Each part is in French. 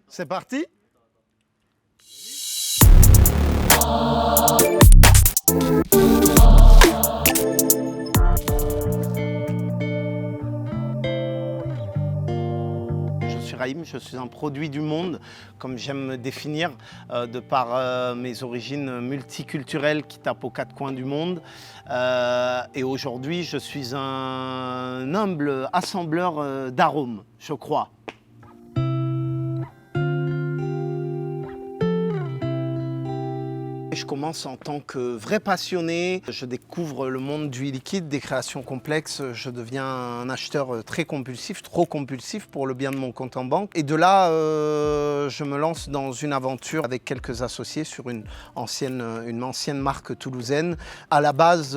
C'est parti? Je suis Raïm, je suis un produit du monde, comme j'aime me définir, de par mes origines multiculturelles qui tapent aux quatre coins du monde. Et aujourd'hui, je suis un humble assembleur d'arômes, je crois. Je commence en tant que vrai passionné, je découvre le monde du liquide, des créations complexes, je deviens un acheteur très compulsif, trop compulsif pour le bien de mon compte en banque. Et de là, je me lance dans une aventure avec quelques associés sur une ancienne marque toulousaine. À la base,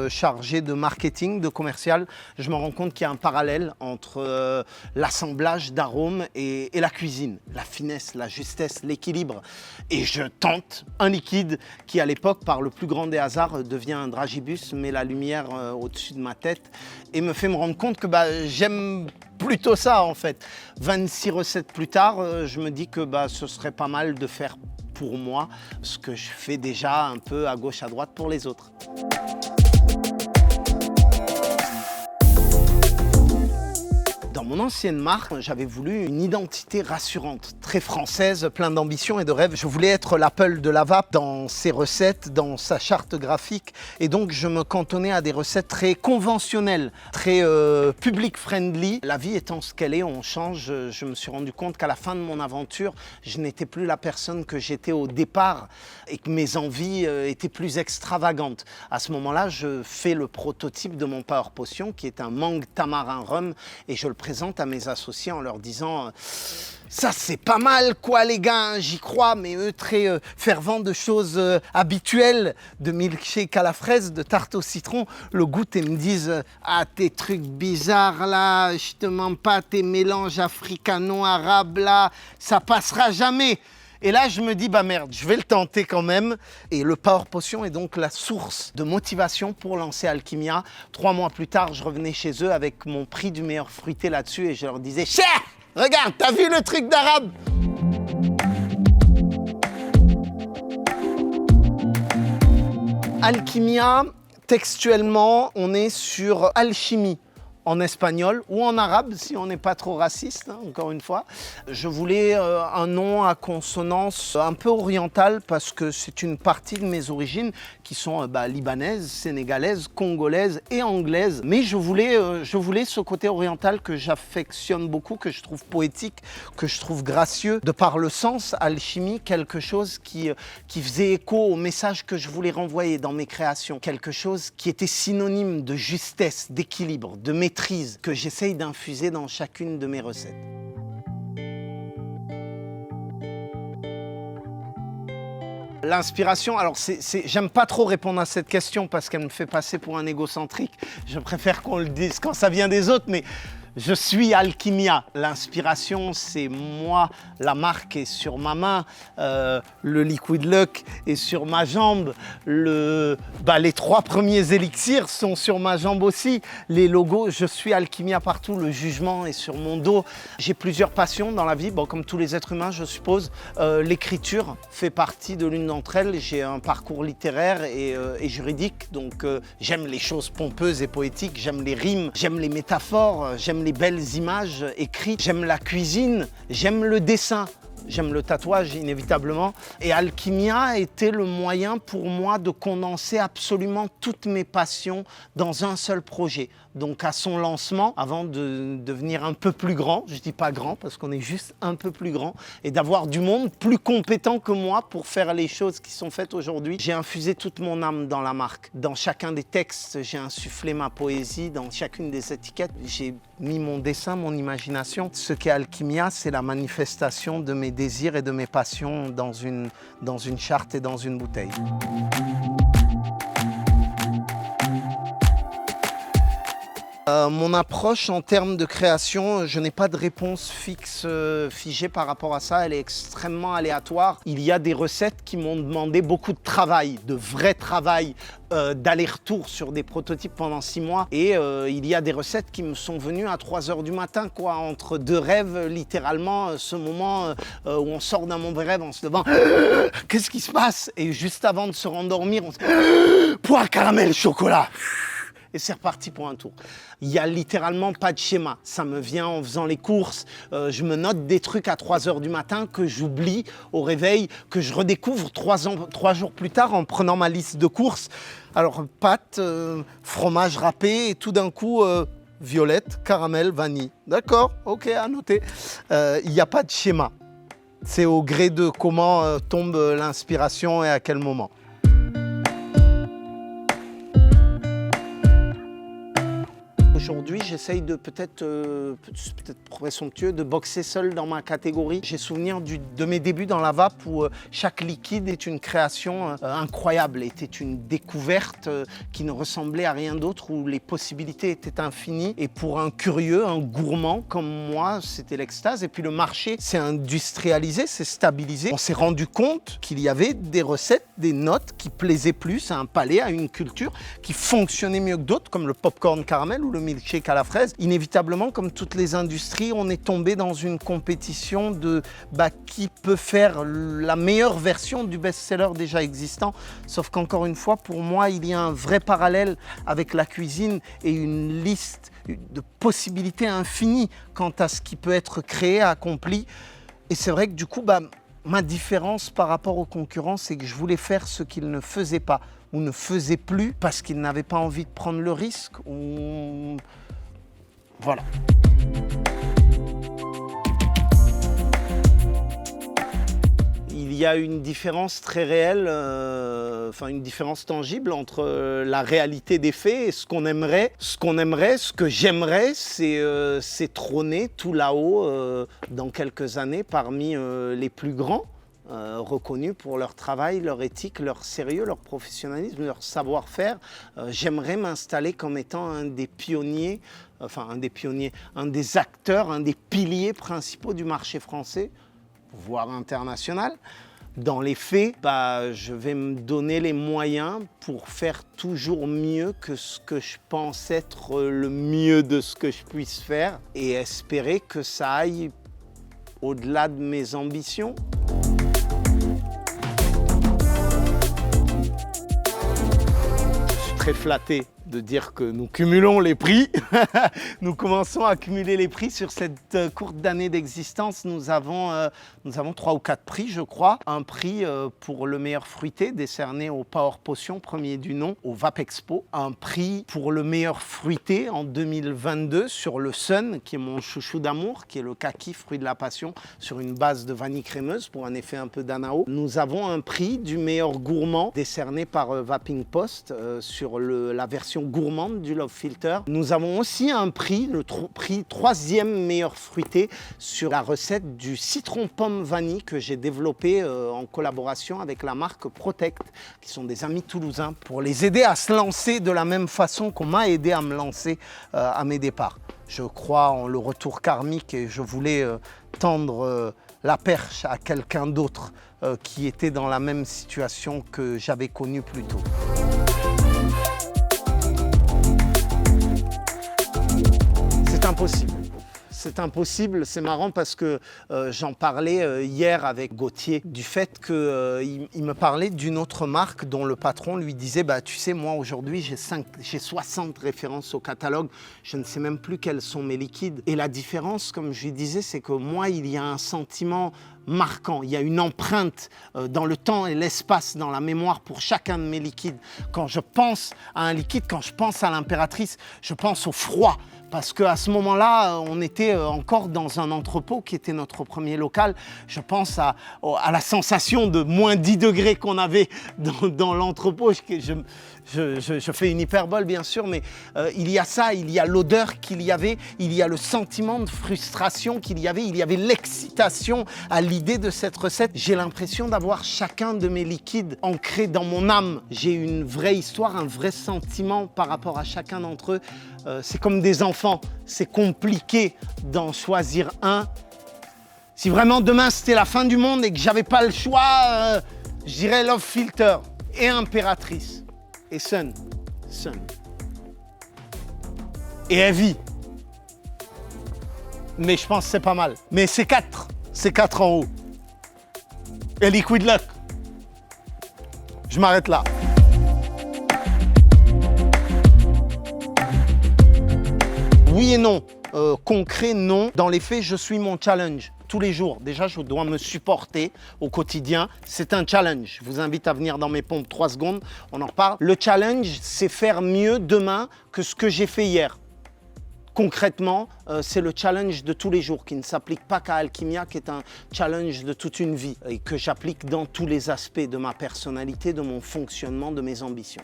chargé de marketing, de commercial, je me rends compte qu'il y a un parallèle entre l'assemblage d'arômes et la cuisine, la finesse, la justesse, l'équilibre. Et je tente un liquide qui à l'époque, par le plus grand des hasards, devient un dragibus, met la lumière au-dessus de ma tête et me fait me rendre compte que j'aime plutôt ça en fait. 26 recettes plus tard, je me dis que ce serait pas mal de faire pour moi ce que je fais déjà un peu à gauche à droite pour les autres. Dans mon ancienne marque, j'avais voulu une identité rassurante, très française, plein d'ambition et de rêves. Je voulais être l'Apple de la vape dans ses recettes, dans sa charte graphique. Et donc, je me cantonnais à des recettes très conventionnelles, très public-friendly. La vie étant ce qu'elle est, on change. Je me suis rendu compte qu'à la fin de mon aventure, je n'étais plus la personne que j'étais au départ et que mes envies étaient plus extravagantes. À ce moment-là, je fais le prototype de mon Power Potion, qui est un mangue tamarin rhum, et je le présente à mes associés en leur disant ça c'est pas mal quoi les gars, j'y crois, mais eux très fervents de choses habituelles, de milkshake à la fraise, de tarte au citron, le goûtent et me disent ah tes trucs bizarres là, je te mens pas, tes mélanges africano-arabes là, ça passera jamais. Et là, je me dis, merde, je vais le tenter quand même. Et le Power Potion est donc la source de motivation pour lancer Alchimia. 3 mois plus tard, je revenais chez eux avec mon prix du meilleur fruité là-dessus et je leur disais, cher, regarde, t'as vu le truc d'arabe? Alchimia, textuellement, on est sur alchimie. En espagnol ou en arabe, si on n'est pas trop raciste, hein, encore une fois. Je voulais un nom à consonance un peu orientale parce que c'est une partie de mes origines qui sont libanaises, sénégalaises, congolaises et anglaises. Mais je voulais ce côté oriental que j'affectionne beaucoup, que je trouve poétique, que je trouve gracieux. De par le sens, alchimie, quelque chose qui faisait écho au message que je voulais renvoyer dans mes créations. Quelque chose qui était synonyme de justesse, d'équilibre, de maîtrise, que j'essaye d'infuser dans chacune de mes recettes. L'inspiration, alors j'aime pas trop répondre à cette question parce qu'elle me fait passer pour un égocentrique. Je préfère qu'on le dise quand ça vient des autres, mais je suis Alchimia. L'inspiration, c'est moi. La marque est sur ma main. Le Liquid Luck est sur ma jambe. Les 3 premiers élixirs sont sur ma jambe aussi. Les logos, je suis Alchimia partout. Le jugement est sur mon dos. J'ai plusieurs passions dans la vie. Comme tous les êtres humains, je suppose. L'écriture fait partie de l'une d'entre elles. J'ai un parcours littéraire et juridique. Donc, j'aime les choses pompeuses et poétiques. J'aime les rimes. J'aime les métaphores. J'aime les belles images écrites, j'aime la cuisine, j'aime le dessin, j'aime le tatouage inévitablement. Et Alchimia était le moyen pour moi de condenser absolument toutes mes passions dans un seul projet. Donc à son lancement, avant de devenir un peu plus grand, je dis pas grand parce qu'on est juste un peu plus grand, et d'avoir du monde plus compétent que moi pour faire les choses qui sont faites aujourd'hui, j'ai infusé toute mon âme dans la marque. Dans chacun des textes, j'ai insufflé ma poésie. Dans chacune des étiquettes, j'ai mis mon dessin, mon imagination. Ce qu'est Alchimia, c'est la manifestation de mes désirs et de mes passions dans une charte et dans une bouteille. Mon approche en termes de création, je n'ai pas de réponse fixe, figée par rapport à ça. Elle est extrêmement aléatoire. Il y a des recettes qui m'ont demandé beaucoup de travail, de vrai travail, d'aller-retour sur des prototypes pendant 6 mois. Et il y a des recettes qui me sont venues à 3 heures du matin, quoi, entre 2 rêves, littéralement, ce moment où on sort d'un mauvais rêve en se levant. Qu'est-ce qui se passe? Et juste avant de se rendormir, on se poire, caramel, chocolat. Et c'est reparti pour un tour. Il n'y a littéralement pas de schéma. Ça me vient en faisant les courses. Je me note des trucs à 3 heures du matin que j'oublie au réveil, que je redécouvre 3 jours plus tard en prenant ma liste de courses. Alors, pâtes, fromage râpé et tout d'un coup, violette, caramel, vanille. D'accord, ok, à noter. Il n'y a pas de schéma. C'est au gré de comment tombe l'inspiration et à quel moment. Aujourd'hui, j'essaye de peut-être présomptueux, de boxer seul dans ma catégorie. J'ai souvenir de mes débuts dans la vape où chaque liquide est une création incroyable, était une découverte qui ne ressemblait à rien d'autre, où les possibilités étaient infinies. Et pour un curieux, un gourmand comme moi, c'était l'extase. Et puis le marché s'est industrialisé, s'est stabilisé. On s'est rendu compte qu'il y avait des recettes, des notes qui plaisaient plus à un palais, à une culture, qui fonctionnaient mieux que d'autres, comme le popcorn caramel ou le milkshake à la fraise. Inévitablement, comme toutes les industries, on est tombé dans une compétition de qui peut faire la meilleure version du best-seller déjà existant. Sauf qu'encore une fois, pour moi, il y a un vrai parallèle avec la cuisine et une liste de possibilités infinies quant à ce qui peut être créé, accompli. Et c'est vrai que du coup, ma différence par rapport aux concurrents, c'est que je voulais faire ce qu'ils ne faisaient pas ou ne faisaient plus parce qu'ils n'avaient pas envie de prendre le risque. Voilà. Il y a une différence très réelle, une différence tangible entre la réalité des faits et ce qu'on aimerait. Ce que j'aimerais, c'est trôner tout là-haut dans quelques années parmi les plus grands. Reconnus pour leur travail, leur éthique, leur sérieux, leur professionnalisme, leur savoir-faire. J'aimerais m'installer comme étant un des pionniers, un des acteurs, un des piliers principaux du marché français, voire international. Dans les faits, je vais me donner les moyens pour faire toujours mieux que ce que je pense être le mieux de ce que je puisse faire et espérer que ça aille au-delà de mes ambitions. Très flatté de dire que nous cumulons les prix. Nous commençons à cumuler les prix sur cette courte année d'existence. Nous avons 3 ou 4 prix, je crois. Un prix pour le meilleur fruité décerné au Power Potion, premier du nom, au Vape Expo. Un prix pour le meilleur fruité en 2022 sur le Sun, qui est mon chouchou d'amour, qui est le kaki, fruit de la passion, sur une base de vanille crémeuse pour un effet un peu d'anao. Nous avons un prix du meilleur gourmand décerné par Vaping Post sur la version gourmande du Love Filter. Nous avons aussi un prix, le prix 3e meilleur fruité sur la recette du citron pomme vanille que j'ai développé en collaboration avec la marque Protect, qui sont des amis toulousains, pour les aider à se lancer de la même façon qu'on m'a aidé à me lancer à mes départs. Je crois en le retour karmique et je voulais tendre la perche à quelqu'un d'autre qui était dans la même situation que j'avais connue plus tôt. C'est impossible, c'est marrant parce que j'en parlais hier avec Gauthier du fait qu'il me parlait d'une autre marque dont le patron lui disait tu sais, moi aujourd'hui j'ai 60 références au catalogue, je ne sais même plus quels sont mes liquides. Et la différence, comme je lui disais, c'est que moi il y a un sentiment marquant, il y a une empreinte dans le temps et l'espace, dans la mémoire pour chacun de mes liquides. Quand je pense à un liquide, quand je pense à l'impératrice, je pense au froid. Parce qu'à ce moment-là, on était encore dans un entrepôt qui était notre premier local. Je pense à la sensation de moins 10 degrés qu'on avait dans l'entrepôt. Je fais une hyperbole, bien sûr, mais il y a ça, il y a l'odeur qu'il y avait, il y a le sentiment de frustration qu'il y avait, il y avait l'excitation à l'idée l'idée de cette recette, j'ai l'impression d'avoir chacun de mes liquides ancrés dans mon âme. J'ai une vraie histoire, un vrai sentiment par rapport à chacun d'entre eux. C'est comme des enfants, c'est compliqué d'en choisir un. Si vraiment demain c'était la fin du monde et que j'avais pas le choix, je dirais Love Filter et Impératrice et Sun. Et Heavy. Mais je pense que c'est pas mal. Mais c'est 4 en haut. Et Liquid Luck. Je m'arrête là. Oui et non. Concret, non. Dans les faits, je suis mon challenge. Tous les jours. Déjà, je dois me supporter au quotidien. C'est un challenge. Je vous invite à venir dans mes pompes 3 secondes. On en reparle. Le challenge, c'est faire mieux demain que ce que j'ai fait hier. Concrètement, c'est le challenge de tous les jours qui ne s'applique pas qu'à Alchimia, qui est un challenge de toute une vie et que j'applique dans tous les aspects de ma personnalité, de mon fonctionnement, de mes ambitions.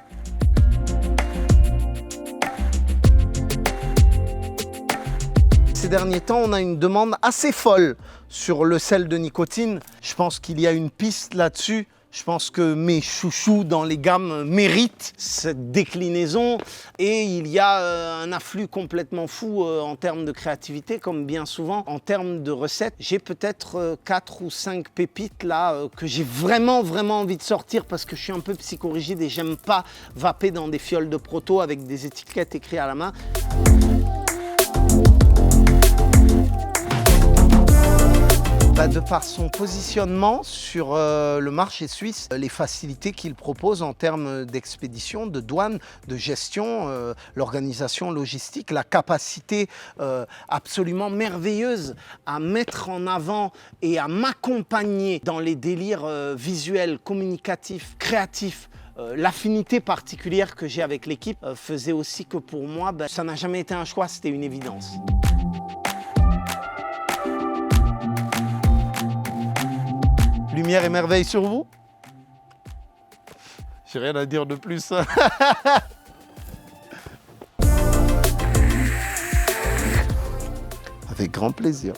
Ces derniers temps, on a une demande assez folle sur le sel de nicotine. Je pense qu'il y a une piste là-dessus. Je pense que mes chouchous dans les gammes méritent cette déclinaison et il y a un afflux complètement fou en termes de créativité, comme bien souvent. En termes de recettes, j'ai peut-être 4 ou 5 pépites là que j'ai vraiment envie de sortir parce que je suis un peu psychorigide et j'aime pas vaper dans des fioles de proto avec des étiquettes écrites à la main. De par son positionnement sur le marché suisse, les facilités qu'il propose en termes d'expédition, de douane, de gestion, l'organisation logistique, la capacité absolument merveilleuse à mettre en avant et à m'accompagner dans les délires visuels, communicatifs, créatifs. L'affinité particulière que j'ai avec l'équipe faisait aussi que pour moi, ça n'a jamais été un choix, c'était une évidence. Lumière et merveille sur vous. J'ai rien à dire de plus. Avec grand plaisir.